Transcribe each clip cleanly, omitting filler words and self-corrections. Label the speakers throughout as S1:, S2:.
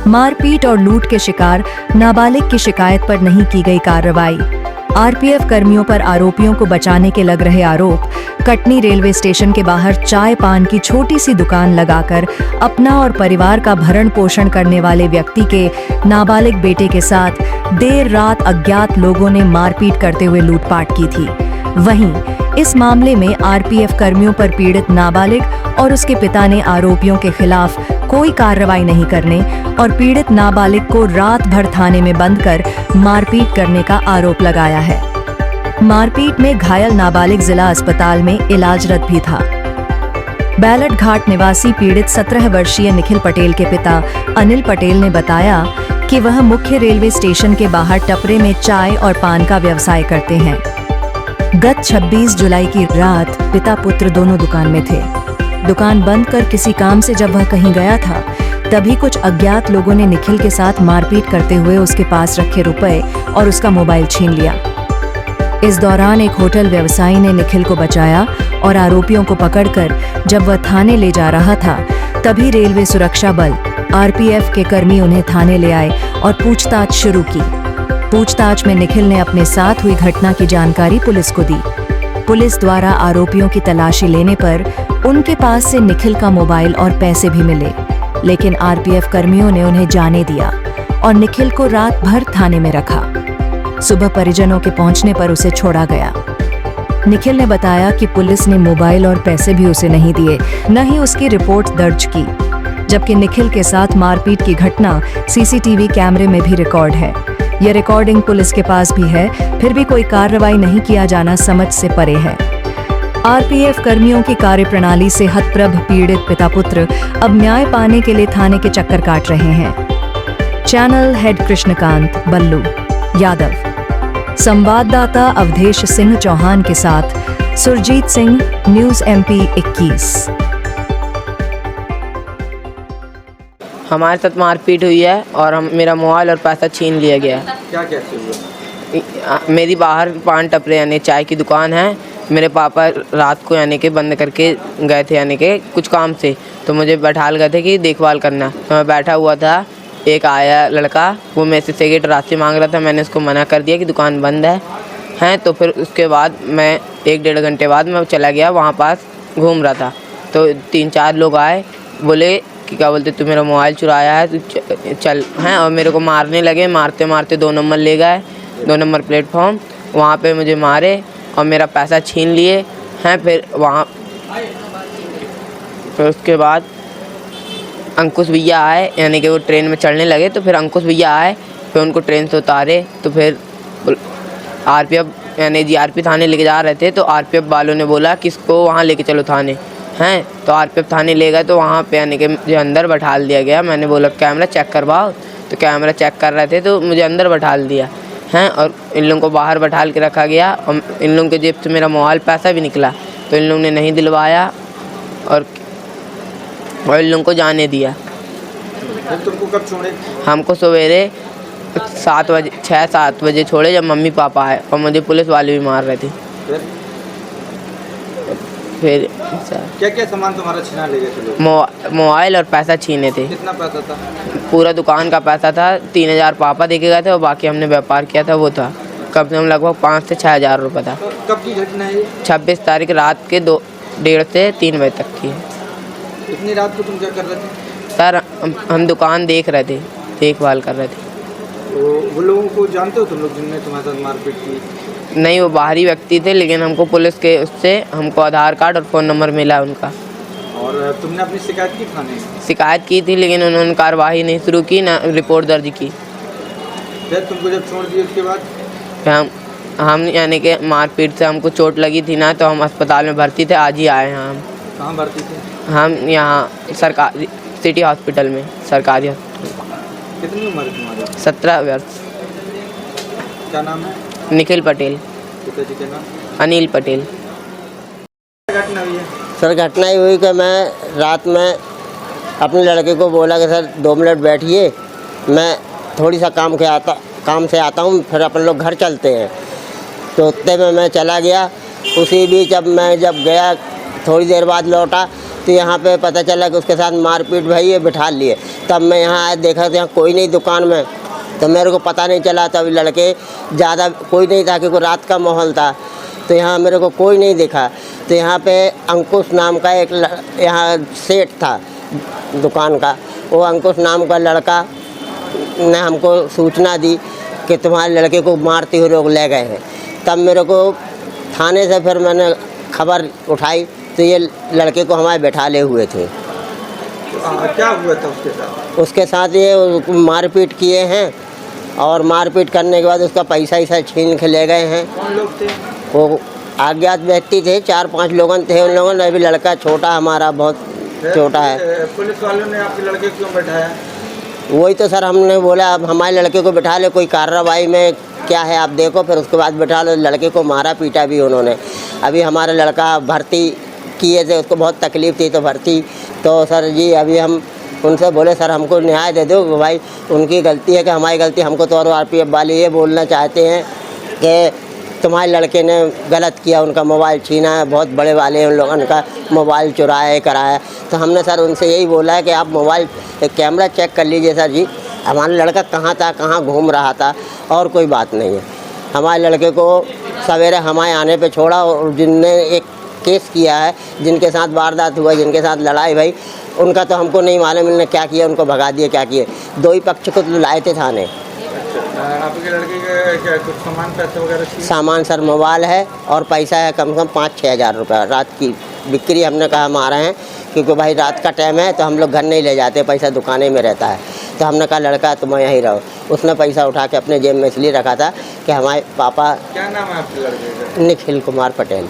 S1: मारपीट और लूट के शिकार नाबालिग की शिकायत पर नहीं की गई कार्रवाई। आरपीएफ कर्मियों पर आरोपियों को बचाने के लग रहे आरोप। कटनी रेलवे स्टेशन के बाहर चाय पान की छोटी सी दुकान लगाकर अपना और परिवार का भरण पोषण करने वाले व्यक्ति के नाबालिग बेटे के साथ देर रात अज्ञात लोगों ने मारपीट करते हुए लूटपाट की थी। वहीं इस मामले में आरपीएफ कर्मियों पर पीड़ित नाबालिग और उसके पिता ने आरोपियों के खिलाफ कोई कार्रवाई नहीं करने और पीड़ित नाबालिग को रात भर थाने में बंद कर मारपीट करने का आरोप लगाया है। मारपीट में घायल नाबालिग जिला अस्पताल में इलाजरत भी था। बैलट घाट निवासी पीड़ित 17 वर्षीय निखिल पटेल के पिता अनिल पटेल ने बताया कि वह मुख्य रेलवे स्टेशन के बाहर टपरे में चाय और पान का व्यवसाय करते हैं। गत 26 जुलाई की रात पिता पुत्र दोनों दुकान में थे। दुकान बंद कर किसी काम से जब वह कहीं गया था, तभी कुछ अज्ञात लोगों ने निखिल के साथ मारपीट करते हुए उसके पास रखे रुपए और उसका मोबाइल छीन लिया। इस दौरान एक होटल व्यवसायी ने निखिल को बचाया और आरोपियों को पकड़कर जब वह थाने ले जा रहा था, तभी रेलवे सुरक्षा बल आरपीएफ के कर्मी उन्हें थाने ले आए और पूछताछ शुरू की। पूछताछ में निखिल ने अपने साथ हुई घटना की जानकारी पुलिस को दी। पुलिस द्वारा आरोपियों की तलाशी लेने पर उनके पास से निखिल का मोबाइल और पैसे भी मिले, लेकिन आरपीएफ कर्मियों ने उन्हें जाने दिया और निखिल को रात भर थाने में रखा। सुबह परिजनों के पहुंचने पर उसे छोड़ा गया। निखिल ने बताया कि पुलिस ने मोबाइल और पैसे भी उसे नहीं दिए, न ही उसकी रिपोर्ट दर्ज की, जबकि निखिल के साथ मारपीट की घटना सीसीटीवी कैमरे में भी रिकॉर्ड है। यह रिकॉर्डिंग पुलिस के पास भी है, फिर भी कोई कार्रवाई नहीं किया जाना समझ से परे है। आरपीएफ कर्मियों की कार्यप्रणाली से हतप्रभ पीड़ित पिता पुत्र अब न्याय पाने के लिए थाने के चक्कर काट रहे हैं। चैनल हेड कृष्णकांत बल्लू यादव, संवाददाता अवधेश सिंह चौहान के साथ सुरजीत सिंह, न्यूज़ MP 21।
S2: हमारे साथ मारपीट हुई है और मेरा मोबाइल और पैसा छीन लिया गया।
S3: क्या कैसे हुआ?
S2: मेरी बाहर पान टपरे यानी चाय की दुकान है। मेरे पापा रात को यानी कि बंद करके गए थे यानी कि कुछ काम से, तो मुझे बैठा गए थे कि देखभाल करना। तो मैं बैठा हुआ था, एक आया लड़का, वो मेरे से सिगरेट रास्ते मांग रहा था। मैंने उसको मना कर दिया कि दुकान बंद है। तो फिर उसके बाद मैं 1-1.5 घंटे बाद मैं चला गया, वहाँ पास घूम रहा था। तो 3-4 लोग आए, बोले कि क्या बोलते, तू मेरा मोबाइल चुराया है, तू चल हैं, और मेरे को मारने लगे। मारते मारते 2 नंबर ले गए, 2 नंबर प्लेटफॉर्म, वहाँ पे मुझे मारे और मेरा पैसा छीन लिए हैं। फिर उसके बाद अंकुश भैया आए, यानी कि वो ट्रेन में चढ़ने लगे, तो फिर अंकुश भैया आए, फिर उनको ट्रेन से उतारे। तो फिर आरपीएफ यानी जीआरपी थाने लेके जा रहे थे, तो आरपीएफ वालों ने बोला कि इसको वहाँ लेके चलो थाने हैं। तो आरपीएफ थाने ले गए, तो वहाँ पे यानी कि मुझे अंदर बैठा दिया गया। मैंने बोला कैमरा चेक करवाओ, तो कैमरा चेक कर रहे थे, तो मुझे अंदर बैठा दिया हैं और इन लोगों को बाहर बैठा के रखा गया। और इन लोगों के जेब से मेरा मोबाइल पैसा भी निकला, तो इन लोगों ने नहीं दिलवाया और इन लोगों को जाने दिया।
S3: तुमको कब छोड़े?
S2: हमको सवेरे 7 बजे 6-7 बजे छोड़े, जब मम्मी पापा आए, और मुझे पुलिस वाले भी मार रहे थे। फिर
S3: क्या क्या सामान तुम्हारा छीना ले गए थे लोग?
S2: मोबाइल और पैसा छीने थे।
S3: कितना पैसा था?
S2: पूरा दुकान का पैसा था 3000 पापा देके गए थे, और बाकी हमने व्यापार किया था वो था कम से कम लगभग 5 से 6 हज़ार रुपये था।
S3: कब की घटना है?
S2: 26 तारीख रात के 2:30 से 3 बजे तक की है।
S3: इतनी रात को तुम क्या कर रहे थे?
S2: सर हम दुकान देख रहे थे, देखभाल कर रहे थे।
S3: तो वो लोगों को जानते हो तुम लोग जिनने तुम्हारे साथ मारपीट की?
S2: नहीं, वो बाहरी व्यक्ति थे, लेकिन हमको पुलिस के उससे हमको आधार कार्ड और फ़ोन नंबर मिला उनका।
S3: और तुमने अपनी शिकायत की थाने?
S2: शिकायत की थी, लेकिन उन्होंने कार्रवाई नहीं शुरू की, ना रिपोर्ट दर्ज की।
S3: फिर तुमको जब छोड़ दिए उसके बाद?
S2: हम यानी कि मारपीट से हमको चोट लगी थी ना, तो हम अस्पताल में भर्ती थे। आज ही आए हैं हम।
S3: कहाँ भर्ती थे?
S2: हम यहाँ सरकारी सिटी हॉस्पिटल में, सरकारी हॉस्पिटल।
S3: कितनी उम्र है तुम्हारी?
S2: 17 वर्ष।
S3: क्या नाम है?
S2: निखिल पटेल।
S3: पिताजी का नाम?
S2: अनिल पटेल।
S3: घटना हुई है?
S4: सर घटना ही हुई कि मैं रात में अपने लड़के को बोला कि सर 2 मिनट बैठिए, मैं थोड़ी सा काम से आता हूँ, फिर अपन लोग घर चलते हैं। तो उतने में मैं चला गया। उसी बीच जब गया थोड़ी देर बाद लौटा तो यहाँ पे पता चला कि उसके साथ मारपीट भई है, बिठा लिए। तब मैं यहाँ आया, देखा तो यहाँ कोई नहीं दुकान में, तो मेरे को पता नहीं चला। तब लड़के ज़्यादा कोई नहीं था क्योंकि रात का माहौल था, तो यहाँ मेरे को कोई नहीं दिखा। तो यहाँ पे अंकुश नाम का एक यहाँ सेठ था दुकान का, वो अंकुश नाम का लड़का ने हमको सूचना दी कि तुम्हारे लड़के को मारते हुए लोग ले गए हैं। तब मेरे को थाने से फिर मैंने खबर उठाई, तो ये लड़के को हमारे बैठाले हुए थे।
S3: क्या हुआ था उसके साथ?
S4: उसके साथ ये मारपीट किए हैं, और मारपीट करने के बाद उसका पैसा ऐसा छीन के ले गए हैं।
S3: कौन लोग थे?
S4: वो अज्ञात व्यक्ति थे, 4-5 लोगन थे। उन लोगों ने, अभी लड़का छोटा हमारा बहुत छोटा है।
S3: पुलिस वालों ने आपके लड़के को क्यों बैठाया?
S4: वही तो सर हमने बोला, अब हमारे लड़के को बैठा ले, कोई कार्रवाई में क्या है आप देखो, फिर उसके बाद बैठा लो। लड़के को मारा पीटा भी उन्होंने। अभी हमारा लड़का भर्ती किए थे, उसको बहुत तकलीफ़ थी, तो भर्ती, तो सर जी अभी हम उनसे बोले सर हमको न्याय दे दो भाई, उनकी गलती है कि हमारी गलती। हमको तो और RPF वाले ये बोलना चाहते हैं कि तुम्हारे लड़के ने गलत किया, उनका मोबाइल छीना है, बहुत बड़े वाले उन लोगों का मोबाइल चुराया कराया। तो हमने सर उनसे यही बोला है कि आप मोबाइल कैमरा चेक कर लीजिए सर जी, हमारा लड़का कहाँ था, कहाँ घूम रहा था, और कोई बात नहीं है। हमारे लड़के को सवेरे हमारे आने पे छोड़ा, और जिनने एक केस किया है, जिनके साथ वारदात हुआ, जिनके साथ लड़ाई भाई, उनका तो हमको नहीं मालूम इन्होंने क्या किया, उनको भगा दिए क्या किए। दो ही पक्ष को तो लाए थे थाने।
S3: आपके लड़के का क्या कुछ सामान पैसे वगैरह छीन?
S4: सामान सर मोबाइल है, और पैसा है कम से कम 5-6 हज़ार रुपये। रात की बिक्री हमने कहा हम आ रहे हैं, क्योंकि भाई रात का टाइम है, तो हम लोग घर नहीं ले जाते, पैसा दुकानें में रहता है। तो हमने कहा लड़का तुम यहीं रहो। उसने पैसा उठा के अपने जेब में इसलिए रखा था कि हमारे पापा।
S3: क्या नाम है आपके लड़के का?
S4: निखिल कुमार पटेल।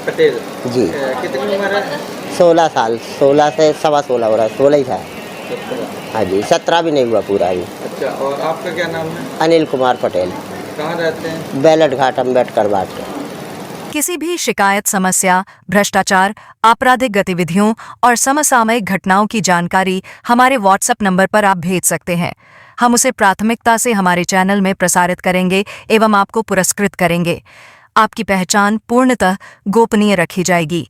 S3: पटेल
S4: जी।
S3: कितनी उम्र है?
S4: 16 साल, 16 से 16.25 हो रहा है, 16 ही था। हाँ जी, 17 भी नहीं हुआ पूरा अभी।
S3: अच्छा, और आपका क्या नाम है?
S4: अनिल कुमार पटेल।
S3: कहाँ रहते हैं?
S4: बैलट घाट अम्बेडकर बाट।
S1: किसी भी शिकायत, समस्या, भ्रष्टाचार, आपराधिक गतिविधियों और समसामयिक घटनाओं की जानकारी हमारे WhatsApp नंबर पर आप भेज सकते हैं। हम उसे प्राथमिकता से हमारे चैनल में प्रसारित करेंगे एवं आपको पुरस्कृत करेंगे। आपकी पहचान पूर्णतः गोपनीय रखी जाएगी।